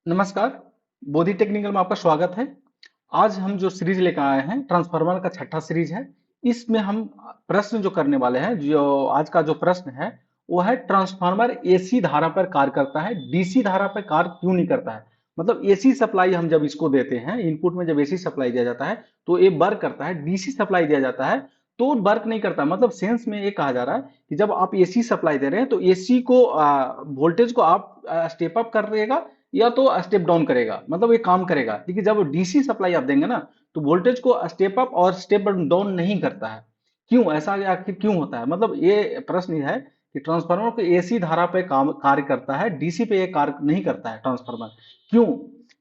नमस्कार। बोधि टेक्निकल में आपका स्वागत है। आज हम जो सीरीज लेकर आए हैं ट्रांसफार्मर का छठा सीरीज है। इसमें हम प्रश्न जो करने वाले हैं, जो आज का जो प्रश्न है वो है ट्रांसफार्मर एसी धारा पर कार्य करता है, डीसी धारा पर कार्य क्यों नहीं करता है। मतलब एसी सप्लाई हम जब इसको देते हैं, इनपुट में जब एसी सप्लाई दिया जाता है तो ये वर्क करता है। डीसी सप्लाई दिया जाता है तो वर्क नहीं करता। मतलब सेंस में ये कहा जा रहा है कि जब आप एसी सप्लाई दे रहे हैं तो एसी को वोल्टेज को आप स्टेप अप कर देगा या तो स्टेप डाउन करेगा, मतलब ये काम करेगा। लेकिन जब डीसी सप्लाई आप देंगे ना तो वोल्टेज को स्टेप अप और स्टेप डाउन नहीं करता है। क्यों ऐसा आखिर क्यों होता है? मतलब ये प्रश्न ये है कि ट्रांसफार्मर को एसी धारा पे काम कार्य करता है, डीसी पे ये कार्य नहीं करता है ट्रांसफार्मर। क्यों?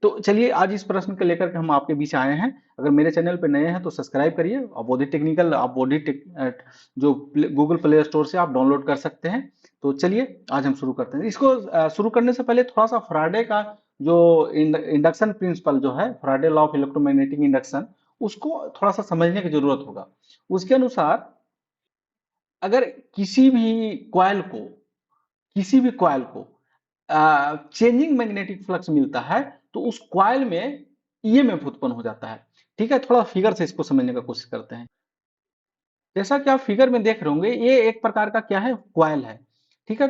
तो चलिए आज इस प्रश्न को लेकर के हम आपके बीच आए हैं। अगर मेरे चैनल पे नए हैं तो सब्सक्राइब करिए और बोधि टेक्निकल आप जो गूगल प्ले स्टोर से आप डाउनलोड कर सकते हैं। तो चलिए आज हम शुरू करते हैं। इसको शुरू करने से पहले थोड़ा सा फ्राडे का जो इंडक्शन प्रिंसिपल जो है, फ्राडे लॉ ऑफ इलेक्ट्रोमैग्नेटिक इंडक्शन, उसको थोड़ा सा समझने की जरूरत होगा। उसके अनुसार अगर किसी भी कॉइल को किसी भी कॉइल को चेंजिंग मैग्नेटिक फ्लक्स मिलता है तो उस कॉइल में ईएमएफ उत्पन्न हो जाता है। ठीक है, थोड़ा फिगर से इसको समझने का कोशिश करते हैं। जैसा कि आप फिगर में देख रहे होंगे, ये एक प्रकार का क्या है, कॉइल है। ठीक है,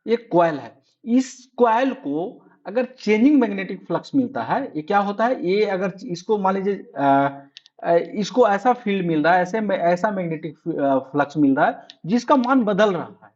ये कॉइल है। इस कॉइल को अगर चेंजिंग मैग्नेटिक फ्लक्स मिलता है, ये क्या होता है, ये अगर इसको मान लीजिए इसको ऐसा फील्ड मिल रहा है, ऐसा मैग्नेटिक फ्लक्स मिल रहा है जिसका मान बदल रहा है।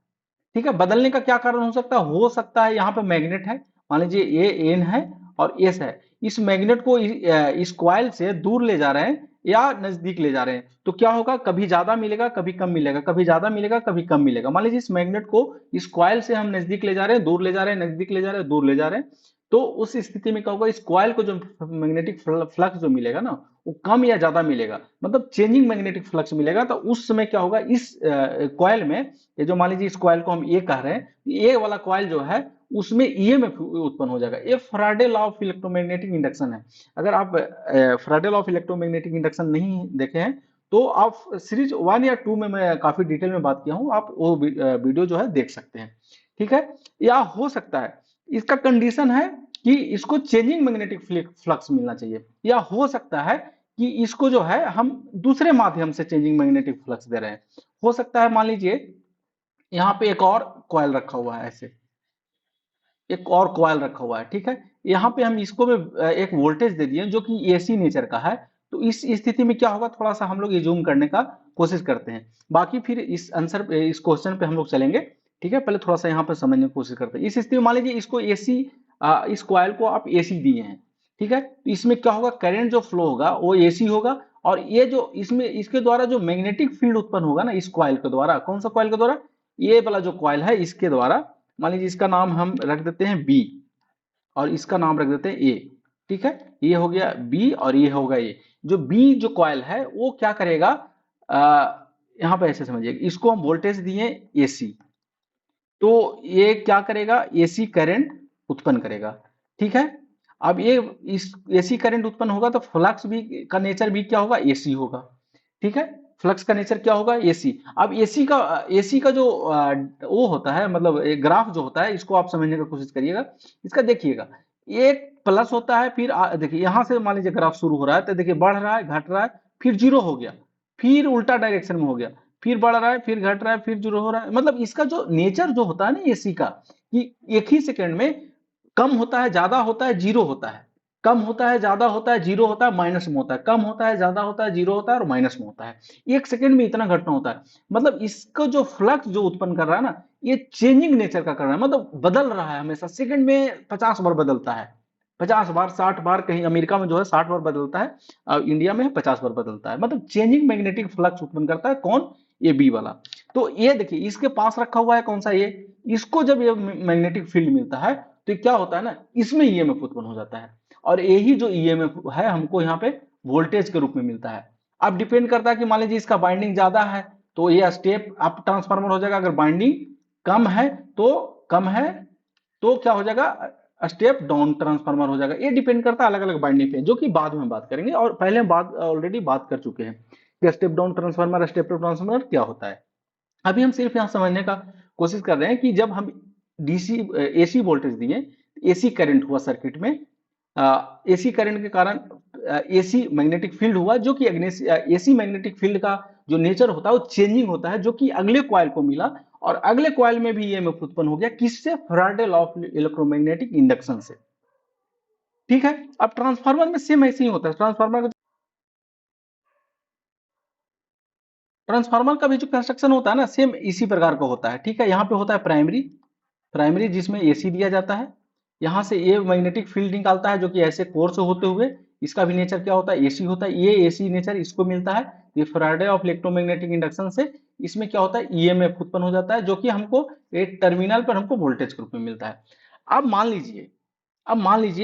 ठीक है, बदलने का क्या कारण हो सकता है यहाँ पे मैग्नेट है, मान लीजिए ये एन है और एस है। इस मैग्नेट को इस कॉइल से दूर ले जा रहे हैं या नजदीक ले जा रहे हैं, तो क्या होगा, कभी ज्यादा मिलेगा कभी कम मिलेगा, कभी ज्यादा मिलेगा कभी कम मिलेगा। मान लीजिए इस मैग्नेट को इस कॉइल से हम नजदीक ले जा रहे हैं, दूर ले जा रहे हैं, नजदीक ले जा रहे हैं, दूर ले जा रहे हैं, तो उस स्थिति में क्या होगा, इस कॉइल को जो मैग्नेटिक फ्लक्स जो मिलेगा ना, वो कम या ज्यादा मिलेगा, मतलब चेंजिंग मैग्नेटिक फ्लक्स मिलेगा। तो उस समय क्या होगा, इस कॉइल में, ये जो मान लीजिए इस कॉइल को हम ए कह रहे हैं, ये वाला कॉइल जो है उसमें ईएमएफ उत्पन्न हो जाएगा। ये Faraday law of electromagnetic induction है। अगर आप Faraday law of electromagnetic induction नहीं देखे हैं तो आप सीरीज 1 या 2 में मैं काफी डिटेल में बात किया हूं, आप वो वीडियो जो है देख सकते हैं। ठीक है, या हो सकता है इसका कंडीशन है कि इसको चेंजिंग मैग्नेटिक फ्लक्स मिलना चाहिए, या हो सकता है कि इसको जो है हम दूसरे माध्यम से चेंजिंग मैग्नेटिक फ्लक्स दे रहे हैं। हो सकता है मान लीजिए यहाँ पे एक और कॉइल रखा हुआ है, ऐसे एक और कॉइल रखा हुआ है। ठीक है, यहाँ पे हम इसको में एक वोल्टेज दे दिए जो कि एसी नेचर का है। तो इस स्थिति में क्या होगा, थोड़ा सा हम लोग ये जूम करने का कोशिश करते हैं, बाकी फिर इस क्वेश्चन पे हम लोग चलेंगे। ठीक है, पहले थोड़ा सा यहाँ पे समझने की कोशिश करते हैं। इस स्थिति में मान लीजिए इसको एसी, इस कॉइल को आप एसी दिए हैं। ठीक है, तो इसमें क्या होगा, करंट जो फ्लो होगा वो एसी होगा, और ये जो इसमें इसके द्वारा जो मैग्नेटिक फील्ड उत्पन्न होगा ना, इस कॉइल के द्वारा, कौन सा कॉइल के द्वारा, ये वाला जो कॉइल है इसके द्वारा, मान लीजिए इसका नाम हम रख देते हैं बी और इसका नाम रख देते हैं ए। ठीक है, ये हो गया बी और ये होगा ए। जो बी जो कॉइल है वो क्या करेगा, यहाँ पे ऐसे समझिए, इसको हम वोल्टेज दिए एसी, तो ये क्या करेगा, एसी करंट उत्पन्न करेगा। ठीक है, अब ये इस एसी करंट उत्पन्न होगा तो फ्लक्स भी का नेचर भी क्या होगा, एसी होगा। ठीक है, फ्लक्स का नेचर क्या होगा, एसी। अब एसी का जो वो होता है, मतलब ग्राफ जो होता है, इसको आप समझने की कोशिश करिएगा। इसका देखिएगा, एक प्लस होता है, फिर देखिए यहाँ से मान लीजिए ग्राफ शुरू हो रहा है तो देखिए बढ़ रहा है, घट रहा है, फिर जीरो हो गया, फिर उल्टा डायरेक्शन में हो गया, फिर बढ़ रहा है, फिर घट रहा है, फिर जीरो हो रहा है। मतलब इसका जो नेचर जो होता है ना एसी का, कि एक ही सेकंड में कम होता है, ज्यादा होता है, जीरो होता है, कम होता है, ज्यादा होता है, जीरो होता है, माइनस में होता है, कम होता है, ज्यादा होता है, जीरो होता है और माइनस में होता है। एक सेकंड में इतना घटना होता है। मतलब इसका जो फ्लक्स जो उत्पन्न कर रहा है ना, ये चेंजिंग नेचर का कर रहा है, मतलब बदल रहा है हमेशा, सेकंड में 50 बार बदलता है, 50 बार, 60 बार, कहीं अमेरिका में जो है 60 बार बदलता है, और इंडिया में 50 बार बदलता है। मतलब चेंजिंग मैग्नेटिक फ्लक्स उत्पन्न करता है कौन, ये बी वाला। तो ये देखिए इसके पास रखा हुआ है कौन सा, ये, इसको जब ये मैग्नेटिक फील्ड मिलता है तो क्या होता है ना, इसमें ईएमएफ उत्पन्न हो जाता है, और यही जो ईएमएफ है हमको यहाँ पे वोल्टेज के रूप में मिलता है। अब डिपेंड करता है कि मान लीजिए इसका बाइंडिंग ज्यादा है तो ये स्टेप अप ट्रांसफार्मर हो जाएगा, अगर बाइंडिंग कम है तो कम है तो क्या हो जाएगा, स्टेप डाउन ट्रांसफार्मर हो जाएगा। ये डिपेंड करता है अलग अलग बाइंडिंग पे, जो कि बाद में बात करेंगे, और पहले हम बात ऑलरेडी बात कर चुके हैं कि step down transformer, step up transformer क्या होता है। अभी हम सिर्फ यहाँ समझने का कोशिश कर रहे हैं कि जब हम डीसी एसी वोल्टेज दिए, एसी करंट हुआ सर्किट में, एसी करंट के कारण एसी मैग्नेटिक फील्ड हुआ, जो कि एसी मैग्नेटिक फील्ड का जो नेचर होता है वो चेंजिंग होता है, जो कि अगले कॉइल को मिला, और अगले कॉइल में भी ईएमएफ उत्पन्न हो गया, किससे? Faraday law of electromagnetic induction से। ठीक है, अब ट्रांसफार्मर में सेम ऐसे ही होता है। ट्रांसफार्मर का भी जो कंस्ट्रक्शन होता है ना, सेम इसी प्रकार का होता है। ठीक है, यहाँ पे होता है प्राइमरी, प्राइमरी जिसमें एसी दिया जाता है, यहाँ से ये मैग्नेटिक फील्ड निकालता है, जो कि ऐसे कोर से होते हुए, इसका भी नेचर क्या होता है? एसी होता है। ये एसी नेचर इसको मिलता है, ये फैराडे ऑफ इलेक्ट्रोमैग्नेटिक इंडक्शन से इसमें क्या होता है? ईएमएफ उत्पन्न हो जाता है, जो कि हमको एक टर्मिनल पर हमको वोल्टेज के रूप में मिलता है। अब मान लीजिए,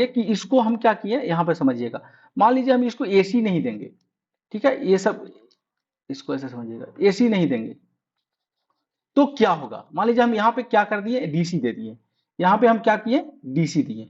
कि इसको हम क्या किए, यहाँ पे समझिएगा। मान लीजिए हम इसको एसी नहीं देंगे, ठीक है, ये सब इसको ऐसे समझिएगा, एसी नहीं देंगे तो क्या होगा? मान लीजिए हम यहाँ पे क्या कर दिए, डीसी दे दिए। यहाँ पे हम क्या किए, डीसी दिए,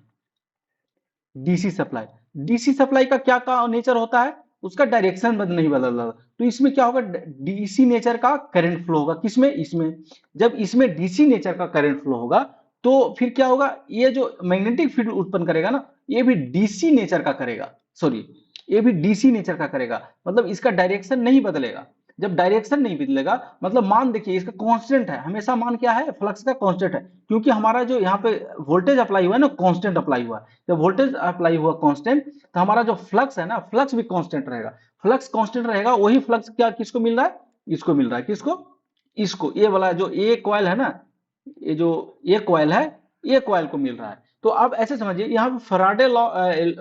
डीसी सप्लाई। डीसी सप्लाई का क्या का नेचर होता है? उसका डायरेक्शन नहीं बदल रहा, तो इसमें क्या होगा? डीसी नेचर का करंट फ्लो होगा, किसमें? इसमें। जब इसमें डीसी नेचर का करंट फ्लो होगा, तो फिर क्या होगा? ये जो मैग्नेटिक फील्ड उत्पन्न करेगा ना, ये भी डीसी नेचर का करेगा, सॉरी, ये भी डीसी नेचर का करेगा, मतलब इसका डायरेक्शन नहीं बदलेगा। जब डायरेक्शन नहीं बदलेगा, मतलब मान देखिए, इसका कांस्टेंट है, हमेशा मान क्या है? फ्लक्स का कांस्टेंट है, क्योंकि हमारा जो यहाँ पे वोल्टेज अप्लाई हुआ है ना, कांस्टेंट अप्लाई हुआ है। जब वोल्टेज अप्लाई हुआ कांस्टेंट, तो हमारा जो फ्लक्स है ना, फ्लक्स भी कांस्टेंट रहेगा। फ्लक्स कांस्टेंट रहेगा, वही फ्लक्स क्या किसको मिल रहा है? इसको मिल रहा है, किसको? इसको, ये वाला जो ए कॉइल है ना, ये जो ये कॉइल है, ये कॉइल को मिल रहा है। तो अब ऐसे समझिए, यहाँ पे Faraday law,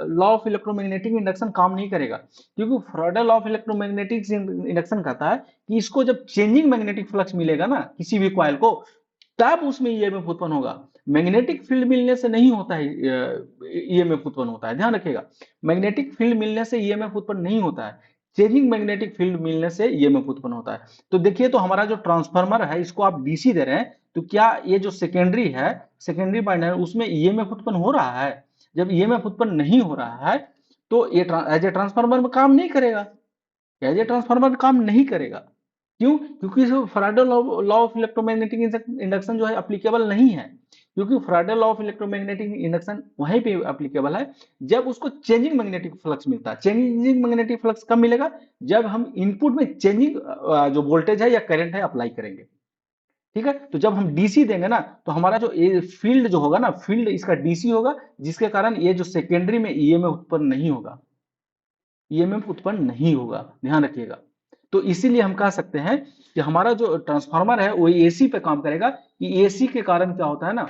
law of electromagnetic induction काम नहीं करेगा, क्योंकि Faraday law of electromagnetic induction कहता है कि इसको जब चेंजिंग मैग्नेटिक फ्लक्स मिलेगा ना किसी भी कॉइल को, तब उसमें ईएमएफ उत्पन्न होगा। मैग्नेटिक फील्ड मिलने से नहीं होता है ईएमएफ उत्पन्न होता है, ध्यान रखिएगा। मैग्नेटिक फील्ड मिलने से ईएमएफ उत्पन्न नहीं होता है, चेंजिंग मैग्नेटिक फील्ड मिलने से ईएमएफ उत्पन्न होता है। तो देखिए, तो हमारा जो ट्रांसफार्मर है, इसको आप डीसी दे रहे हैं, तो क्या ये जो सेकेंडरी है, सेकेंडरी बाइंडर है, उसमें ईएमएफ उत्पन्न हो रहा है? जब ईएमएफ उत्पन्न नहीं हो रहा है, तो ये एज ए ट्रांसफार्मर में काम नहीं करेगा, एज ए ट्रांसफार्मर काम नहीं करेगा। क्यों? क्योंकि Faraday law of electromagnetic induction जो है अप्लीकेबल नहीं है, क्योंकि Faraday law of electromagnetic induction वहीं पे अप्लीकेबल है जब उसको चेंजिंग मैग्नेटिक फ्लक्स मिलता है। चेंजिंग मैग्नेटिक फ्लक्स कब मिलेगा? जब हम इनपुट में चेंजिंग जो वोल्टेज है या करंट है अप्लाई करेंगे। ठीक है, तो जब हम डीसी देंगे ना, तो हमारा जो फील्ड जो होगा ना, फील्ड इसका डीसी होगा, जिसके कारण ये जो सेकेंडरी में ईएमएफ उत्पन्न नहीं होगा, ईएमएफ उत्पन्न नहीं होगा, ध्यान रखिएगा। तो इसीलिए हम कह सकते हैं कि हमारा जो ट्रांसफार्मर है वो एसी पे काम करेगा, कि एसी के कारण क्या होता है ना,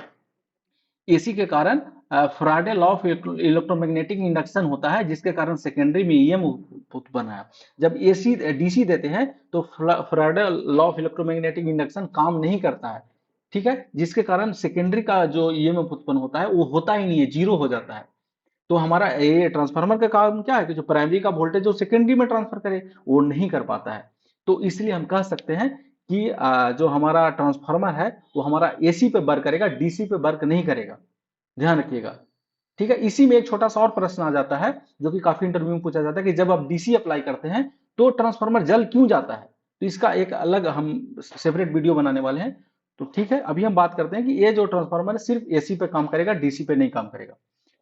एसी के कारण Faraday law of electromagnetic induction होता है, जिसके कारण सेकेंडरी में ईएम उत्पन्न है। जब एसी डीसी देते हैं, तो Faraday law of electromagnetic induction काम नहीं करता है, ठीक है, जिसके कारण सेकेंडरी का जो ईएमएफ उत्पन्न होता है वो होता ही नहीं है, जीरो हो जाता है। तो हमारा ये ट्रांसफार्मर का काम क्या है कि जो प्राइमरी का वोल्टेज जो सेकेंडरी में ट्रांसफर करे, वो नहीं कर पाता है। तो इसलिए हम कह सकते हैं कि जो हमारा ट्रांसफार्मर है वो हमारा एसी पे वर्क करेगा, डीसी पे वर्क नहीं करेगा, ध्यान रखिएगा। ठीक है, इसी में एक छोटा सा और प्रश्न आ जाता है, जो कि काफी इंटरव्यू में पूछा जाता है, कि जब आप डीसी अप्लाई करते हैं तो ट्रांसफार्मर जल क्यों जाता है? तो इसका एक अलग हम सेपरेट वीडियो बनाने वाले हैं। तो ठीक है, अभी हम बात करते हैं कि ये जो ट्रांसफार्मर है सिर्फ एसी पे काम करेगा, डीसी पे नहीं काम करेगा।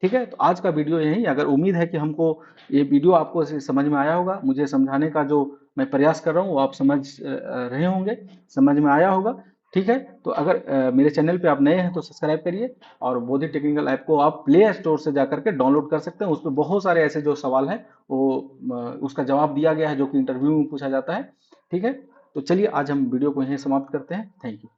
ठीक है, तो आज का वीडियो यही। अगर उम्मीद है कि हमको ये वीडियो आपको समझ में आया होगा, मुझे समझाने का जो मैं प्रयास कर रहा हूँ वो आप समझ रहे होंगे, समझ में आया होगा। ठीक है, तो अगर मेरे चैनल पे आप नए हैं तो सब्सक्राइब करिए, और बोधि टेक्निकल ऐप को आप प्ले स्टोर से जाकर के डाउनलोड कर सकते हैं। उसमें बहुत सारे ऐसे जो सवाल हैं वो उसका जवाब दिया गया है, जो कि इंटरव्यू में पूछा जाता है। ठीक है, तो चलिए आज हम वीडियो को यहीं समाप्त करते हैं। Thank you.